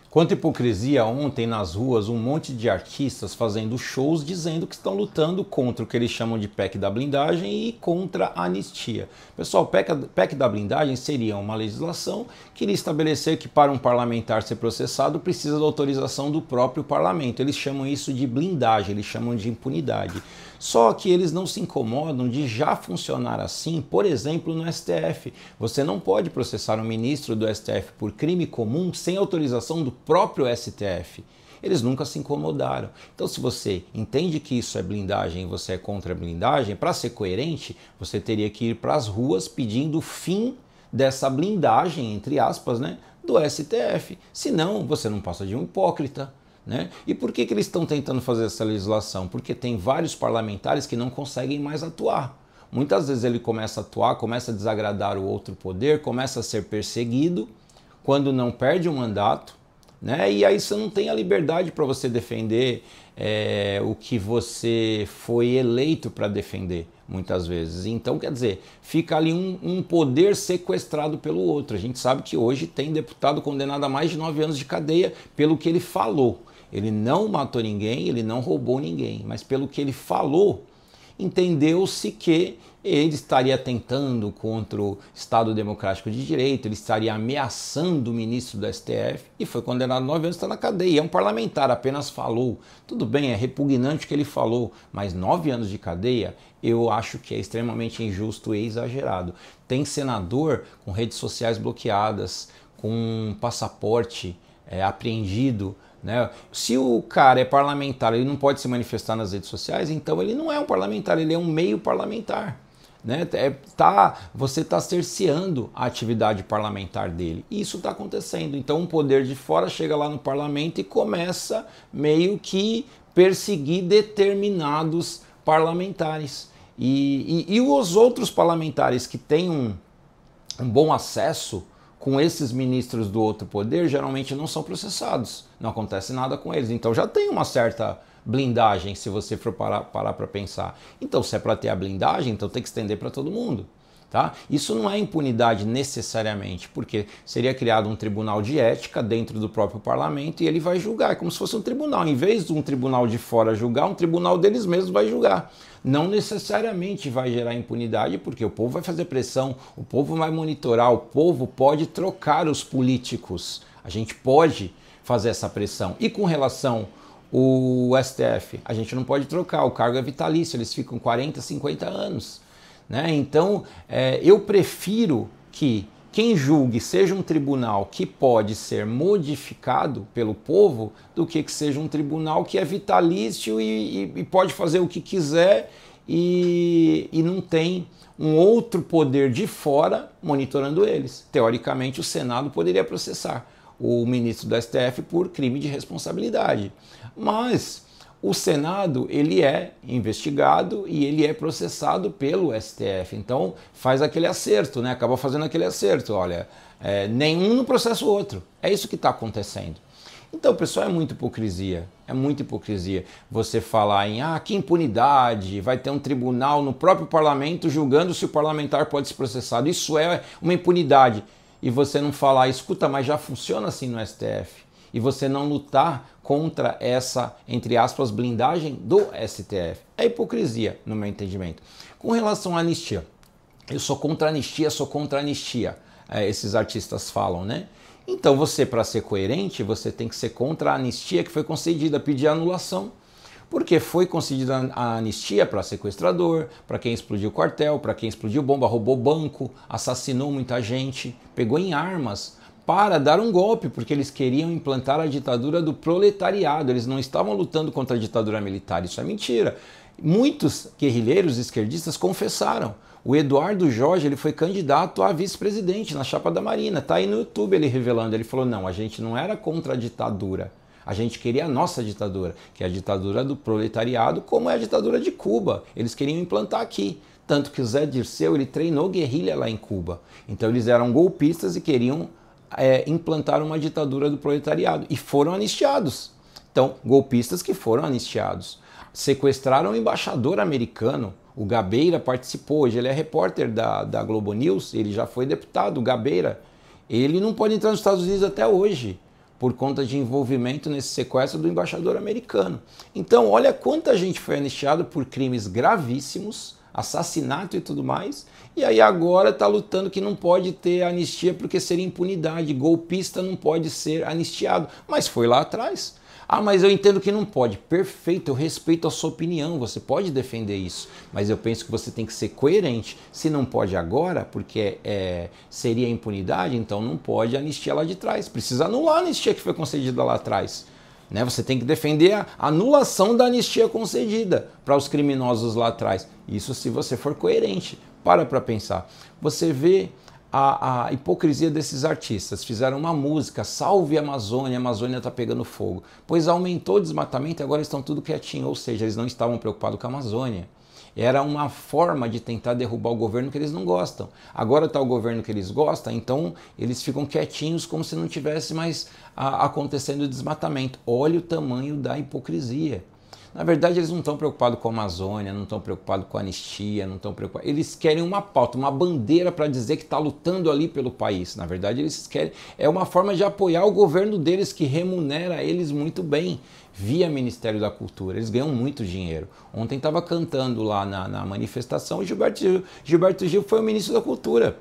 Quanta hipocrisia ontem nas ruas, um monte de artistas fazendo shows dizendo que estão lutando contra o que eles chamam de PEC da blindagem e contra a anistia. Pessoal, PEC da blindagem seria uma legislação que iria estabelecer que para um parlamentar ser processado precisa da autorização do próprio parlamento. Eles chamam isso de blindagem, eles chamam de impunidade. Só que eles não se incomodam de já funcionar assim, por exemplo, no STF. Você não pode processar um ministro do STF por crime comum sem autorização do próprio STF. Eles nunca se incomodaram. Então, se você entende que isso é blindagem e você é contra a blindagem, para ser coerente, você teria que ir para as ruas pedindo o fim dessa blindagem, entre aspas, né, do STF. Senão, você não passa de um hipócrita. Né? E por que eles estão tentando fazer essa legislação? Porque tem vários parlamentares que não conseguem mais atuar. Muitas vezes ele começa a atuar, começa a desagradar o outro poder, começa a ser perseguido, quando não perde o mandato, né? E aí você não tem a liberdade para você defender o que você foi eleito para defender, muitas vezes. Então, quer dizer, fica ali um poder sequestrado pelo outro. A gente sabe que hoje tem deputado condenado a mais de 9 anos de cadeia pelo que ele falou. Ele não matou ninguém, ele não roubou ninguém, mas pelo que ele falou, entendeu-se que ele estaria atentando contra o Estado Democrático de Direito, ele estaria ameaçando o ministro do STF e foi condenado a 9 anos, está na cadeia. É um parlamentar, apenas falou. Tudo bem, é repugnante o que ele falou, mas 9 anos de cadeia eu acho que é extremamente injusto e exagerado. Tem senador com redes sociais bloqueadas, com passaporte apreendido. Né? Se o cara é parlamentar, ele não pode se manifestar nas redes sociais, então ele não é um parlamentar, ele é um meio parlamentar. Né? Você está cerceando a atividade parlamentar dele. E isso está acontecendo. Então um poder de fora chega lá no parlamento e começa meio que perseguir determinados parlamentares. E os outros parlamentares que têm um bom acesso com esses ministros do outro poder, geralmente não são processados, não acontece nada com eles. Então já tem uma certa blindagem, se você for parar para pensar. Então, se é para ter a blindagem, então tem que estender para todo mundo. Tá? Isso não é impunidade necessariamente, porque seria criado um tribunal de ética dentro do próprio parlamento e ele vai julgar, é como se fosse um tribunal. Em vez de um tribunal de fora julgar, um tribunal deles mesmos vai julgar. Não necessariamente vai gerar impunidade, porque o povo vai fazer pressão, o povo vai monitorar, o povo pode trocar os políticos. A gente pode fazer essa pressão. E com relação ao STF, a gente não pode trocar, o cargo é vitalício, eles ficam 40, 50 anos. Né? Então, eu prefiro que quem julgue seja um tribunal que pode ser modificado pelo povo do que seja um tribunal que é vitalício e pode fazer o que quiser e não tem um outro poder de fora monitorando eles. Teoricamente, o Senado poderia processar o ministro do STF por crime de responsabilidade. Mas o Senado, ele é investigado e ele é processado pelo STF. Então, faz aquele acerto, né? Acaba fazendo aquele acerto. Olha, nenhum não processa o outro. É isso que está acontecendo. Então, pessoal, é muita hipocrisia. É muita hipocrisia você falar em que impunidade, vai ter um tribunal no próprio parlamento julgando se o parlamentar pode ser processado. Isso é uma impunidade. E você não falar, escuta, mas já funciona assim no STF. E você não lutar contra essa, entre aspas, blindagem do STF. É hipocrisia, no meu entendimento. Com relação à anistia, eu sou contra a anistia, sou contra a anistia. Esses artistas falam, né? Então você, para ser coerente, você tem que ser contra a anistia que foi concedida, pedir anulação. Porque foi concedida a anistia para sequestrador, para quem explodiu quartel, para quem explodiu bomba, roubou banco, assassinou muita gente, pegou em armas para dar um golpe, porque eles queriam implantar a ditadura do proletariado, eles não estavam lutando contra a ditadura militar, isso é mentira. Muitos guerrilheiros esquerdistas confessaram. O Eduardo Jorge, ele foi candidato a vice-presidente na chapa da Marina, tá aí no YouTube ele revelando, ele falou, não, a gente não era contra a ditadura, a gente queria a nossa ditadura, que é a ditadura do proletariado, como é a ditadura de Cuba, eles queriam implantar aqui. Tanto que o Zé Dirceu, ele treinou guerrilha lá em Cuba, então eles eram golpistas e queriam implantaram uma ditadura do proletariado e foram anistiados. Então, golpistas que foram anistiados. Sequestraram o embaixador americano, o Gabeira participou, hoje ele é repórter da Globo News, ele já foi deputado, o Gabeira. Ele não pode entrar nos Estados Unidos até hoje, por conta de envolvimento nesse sequestro do embaixador americano. Então, olha quanta gente foi anistiada por crimes gravíssimos, assassinato e tudo mais, e aí agora está lutando que não pode ter anistia porque seria impunidade, golpista não pode ser anistiado, mas foi lá atrás. Ah, mas eu entendo que não pode. Perfeito, eu respeito a sua opinião, você pode defender isso, mas eu penso que você tem que ser coerente. Se não pode agora, porque seria impunidade, então não pode anistia lá de trás. Precisa anular a anistia que foi concedida lá atrás. Né? Você tem que defender a anulação da anistia concedida para os criminosos lá atrás. Isso se você for coerente. Para pensar. Você vê a hipocrisia desses artistas. Fizeram uma música, Salve a Amazônia está pegando fogo. Pois aumentou o desmatamento e agora estão tudo quietinho. Ou seja, eles não estavam preocupados com a Amazônia. Era uma forma de tentar derrubar o governo que eles não gostam. Agora está o governo que eles gostam, então eles ficam quietinhos como se não tivesse mais acontecendo o desmatamento. Olha o tamanho da hipocrisia. Na verdade, eles não estão preocupados com a Amazônia, não estão preocupados com a anistia, não estão preocupados. Eles querem uma pauta, uma bandeira para dizer que está lutando ali pelo país. Na verdade, eles querem. É uma forma de apoiar o governo deles, que remunera eles muito bem, via Ministério da Cultura. Eles ganham muito dinheiro. Ontem estava cantando lá na manifestação, Gilberto Gil foi o ministro da Cultura.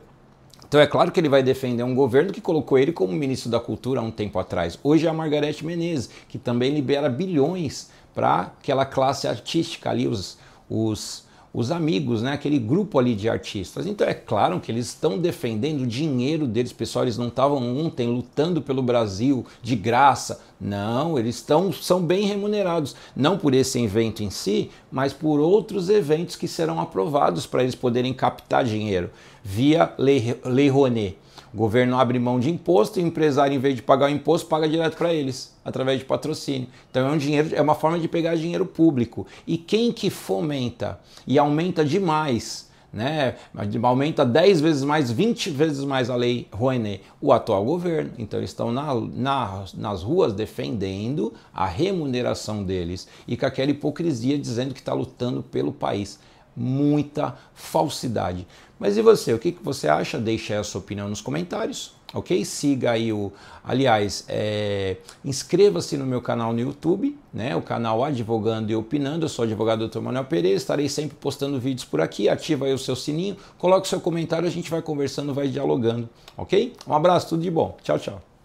Então é claro que ele vai defender um governo que colocou ele como ministro da Cultura há um tempo atrás. Hoje é a Margareth Menezes, que também libera bilhões para aquela classe artística ali, os amigos, né? Aquele grupo ali de artistas. Então é claro que eles estão defendendo o dinheiro deles, pessoal. Eles não estavam ontem lutando pelo Brasil de graça. Não, eles são bem remunerados, não por esse evento em si, mas por outros eventos que serão aprovados para eles poderem captar dinheiro via Lei Rouanet. O governo abre mão de imposto e o empresário, em vez de pagar o imposto, paga direto para eles, através de patrocínio. Então é uma forma de pegar dinheiro público. E quem que fomenta e aumenta demais, né? Aumenta 10 vezes mais, 20 vezes mais a Lei Rouanet? O atual governo. Então eles estão nas ruas defendendo a remuneração deles e com aquela hipocrisia dizendo que está lutando pelo país. Muita falsidade. Mas e você? O que você acha? Deixa aí a sua opinião nos comentários, ok? Siga aí Aliás, inscreva-se no meu canal no YouTube, né? O canal Advogando e Opinando. Eu sou o advogado Dr. Manuel Pereira, estarei sempre postando vídeos por aqui. Ativa aí o seu sininho, coloque o seu comentário, a gente vai conversando, vai dialogando, ok? Um abraço, tudo de bom. Tchau, tchau.